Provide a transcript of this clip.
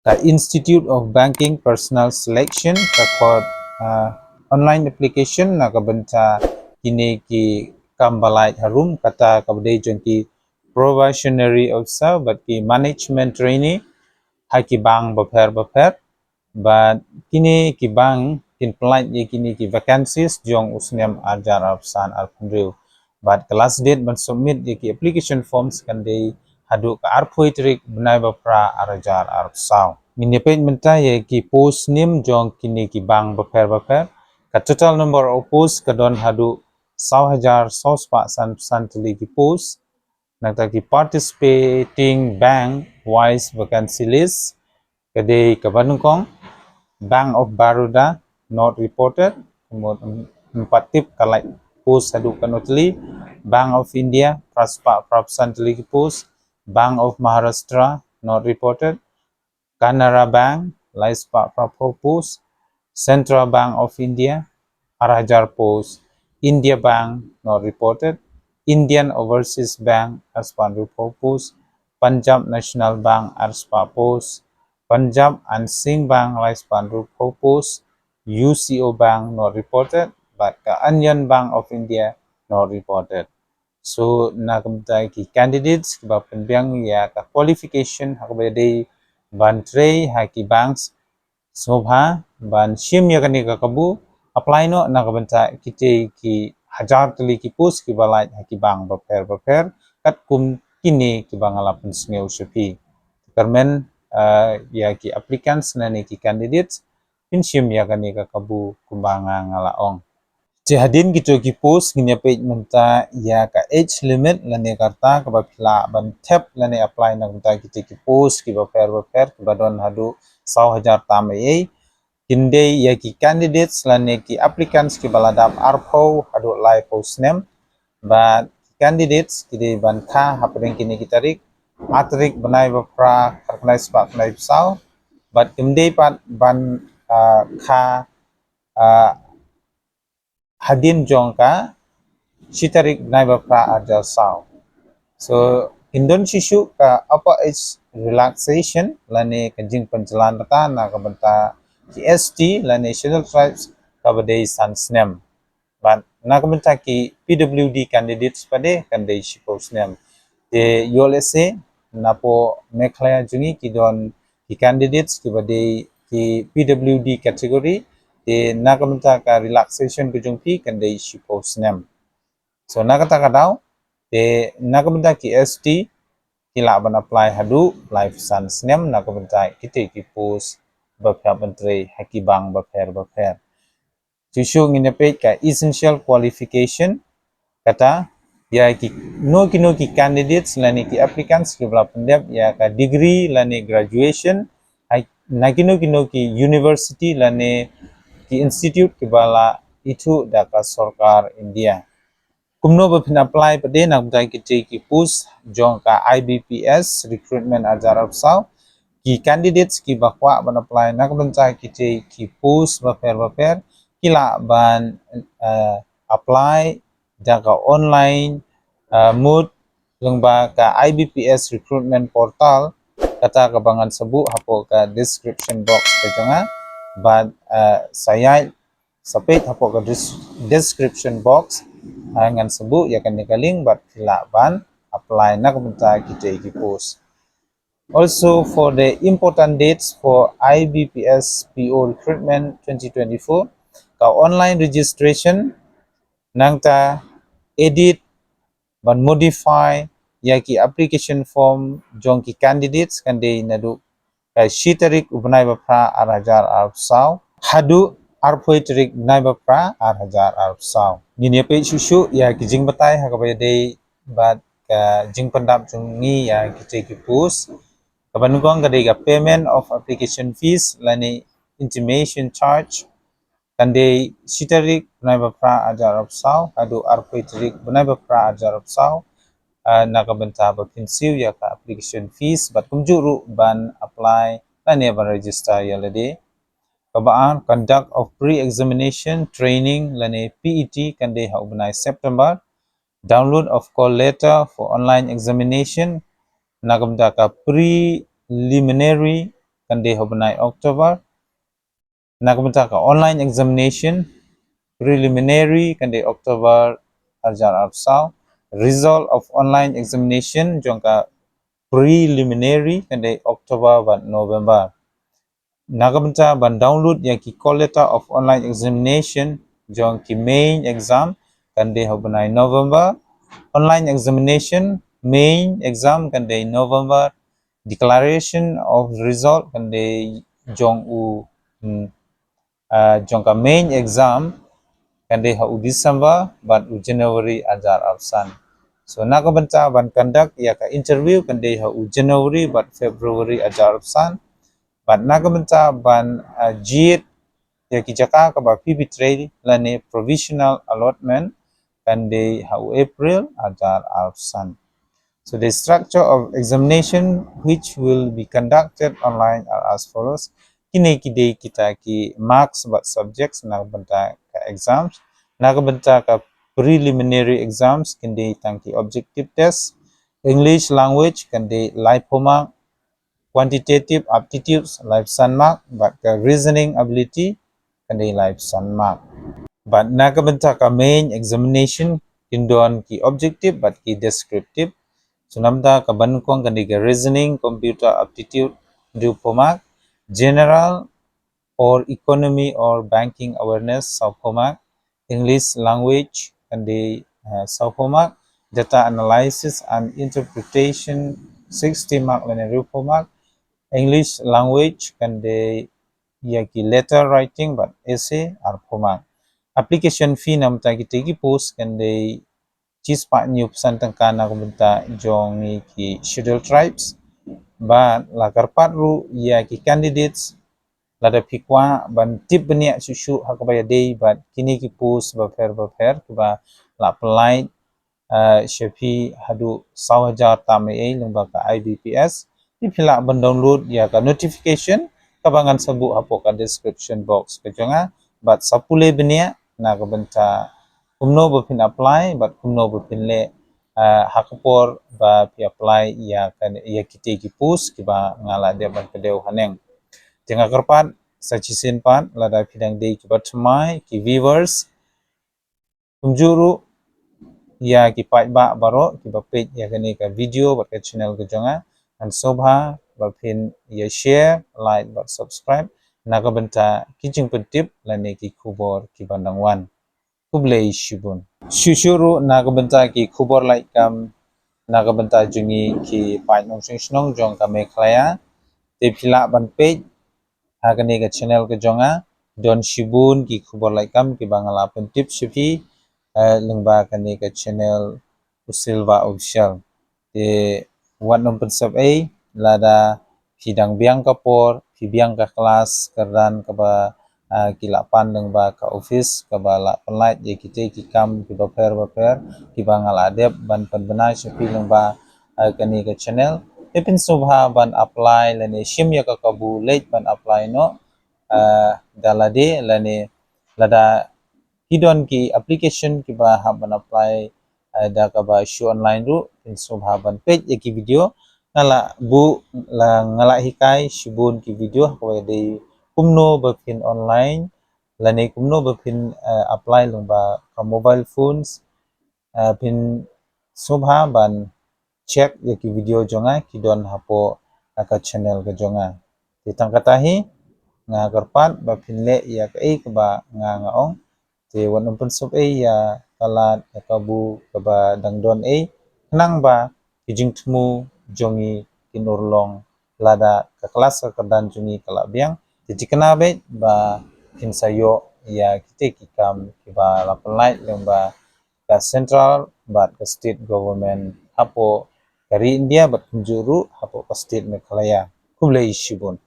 ka Institute of Banking Personal Selection ka kod online application na kabenta kini ki kambalay harum kata kabday jong ki probationary officer but ki management trainee hai ki bang baper but kini ki bang kin pelajar ye kini ki vacancies jong usnem ajar arsan arpundriu but class date ban submit ye ki application forms kan de hadu ka arpoitrik benai bapra arajar arsaw minipet menta ye ki post nim jong kini ki bang baper ka total number of posts ka don hadu 100,000 sospa santli ki post nagta ki participating bank wise vacancy list kadai kabanungkong Bank of Baroda not reported. Kemudian 4 tip kalai post hadu kanotli Bank of India praspa prapsantli post Bank of Maharashtra not reported. Canara Bank laispa prapo post Central Bank of India Arajar post India Bank not reported. Indian Overseas Bank aspan post Punjab National Bank aspa post Punjab and Singh Bank lifespan post UCO Bank not reported, but Onion Bank of India not reported. So nakamta ki candidates ki ba penbiang ya ka qualification hakabede ban tray ha ki banks sobha ban shim ya kani ka kabu apply no nakabenta kite ki hajar tali ki post ki balai ha ki bang baper kat kum kini ki bangalapan sneu shapi karmen ya ki applicants na ni ki candidates pinshim ya kani ka kabu kumbanga ngalaong Jihadin gitu ki post nginya page menta ya ka age limit lane karta ka bapila ban tap lane apply na menta ki post ki baper ki badon hadu 100,000 tamai kinde ya ki candidates lane ki applicants ki baladap arpo hadu live post name but candidates kide ban kha hapring kini ki tarik atrik banai bapra karnai spa knai psau but kinde pat ban kha hadin jongka sitarik banai bapra arjal sau so Indon sisu ka apa is relaxation lane kajing penjalan rata na kabenta GST lane scheduled tribes kabadai sansnem but na kabenta ki PWD candidates pade kandai shiposnem de yolese napo meklaya jungi ki don ki candidates ki badai ki PWD category de na kabenta ka relaxation kujungpi kandai shiposnem so na kata kadau de nakabenta ki ST kila ban apply hadu life sans nem nakabenta kite ki post bapya bentre hakibang bapher Cusu nginepet ka essential qualification kata ya ki no ki candidates lani ki applicants ki bla pendep ya ka degree lani graduation nakino ki university lani ki institute ki bala itu daka sarkar India kumno bapin apply pade nak budai ki post jong ka IBPS recruitment ajar apsau ki candidates ki bakwa ban apply nak benca ki post baper kila ban apply jaga online mood lengba ka IBPS recruitment portal kata kabangan sebu hapo ka description box kejonga but saya sapit hapo ka description box ngan sebu ya kan nikaling but kila ban apply nak benca ki post. Also, for the important dates for IBPS PO recruitment 2024, ka online registration nangta edit ban modify yaki application form jongki candidates kande nadu shitarik ubnai bapra arajar arpsau hadu arpoitrik nai bapra arajar arpsau nini pe susu ya kijing batai hakabaya dei bat ka jing pendap jungi ya ki post Kabanugong kadai payment of application fees lani intimation charge kandai sitarik bunai bapra ajar opsau adu arpoitrik bunai bapra ajar opsau nakabenta bapinsiu ya ka application fees bat kumjuru ban apply lani ban register ya lade kabaan conduct of pre-examination training lani PET kandai hau bunai September download of call letter for online examination nakamda ka preliminary kande hobenai October. Nakabenta ka online examination preliminary kande October ajar absau. Result of online examination jongka preliminary kande October ban November. Nakabenta ban download yang ki call letter of online examination jong ki main exam kande hobenai November. Online examination main exam kande November. Declaration of result kande jong u jong ka main exam kande ha u December ban u January ajar absan. So nakabenta ban conduct ya ka interview kande ha u January ban February ajar absan. Ban nakabenta ban JIT ya ki jaka ka ba PB3 lane provisional allotment kande ha u April ajar absan. So the structure of examination which will be conducted online are as follows. Kini kide kita ki marks about subjects nakabenta ka exams. Nakabenta ka preliminary exams kinde tangki objective test. English language kinde live homework. Quantitative aptitudes live sun mark. But ka reasoning ability kinde live sun mark. But nakabenta ka main examination kindon ki objective but ki descriptive. Sunamda kabankong kandiga reasoning, computer aptitude, dupomak, general or economy or banking awareness saupomak, English language kandi saupomak, data analysis and interpretation 60 mark lene rupomak, English language kandi yaki letter writing but essay arpomak. Application fee namta kitigi post kandi Chispa new pesan tengkana kumbenta jong ni ki scheduled tribes ban lakarpat ru ya ki candidates lada pikwa ban tip benia susu hakabaya day ban kini ki post bafer kuba la apply shepi hadu sawajar tame lengba ka IBPS di pila ban download ya ka notification kabangan sabu hapo ka description box kejonga bat sapule benia na kabenta kumno bapin apply but kumno bapin le hakapor ba pi apply ya kan ya kite ki post kiba ngala dia ban kedeu haneng tengah kerpat sacisin pan lada pidang dei ki batmai ki viewers kumjuru ya ki pai ba baro ki bapet ya kani ka video bat ka channel ke jonga an sobha bapin ya share like but subscribe naga benta kijing pentip lane ki kubor ki bandangwan kublei shibun shushuru nakabenta ki khubor lai kam nakabenta jungi ki pai nong sing jong ka meklaya te phila ban page hagani ka channel ke jonga don shibun ki khubor lai kam ki bangala pentip shipi lengba kani ka channel usilva official te wat nom pensap lada hidang biang kapor biang ka kelas kerdan kaba kila pandeng ba ka office ka bala penlait ye kite ki kam ki baper ki bangal adep ban penbenai sepi lengba kani ka channel epin subha ban apply lene shim ya ka kabu late ban apply no dalade lene lada hidon ki application ki ba ban apply da ka ba show online ru pin subha ban page ye ki video ngala bu la ngala hikai shibun ki video ko de kumno bapin online lane kumno bapin apply lungba ka mobile phones pin subha ban check yaki video jonga kidon hapo ka channel ka jonga titang katahi nga karpat bapin le ya ka ba nga ngaong te wanum pun sub ya kalat ya kabu kaba dangdon nang ba kijing temu jongi kinurlong lada ke kelas ke kedan jungi kalabiang jadi kenabe ba kinsayo ya kita kikam kiba lapelai lembah ke central bat ke state government hapo dari India bat kunjuru hapo ke state Meghalaya kublai shibun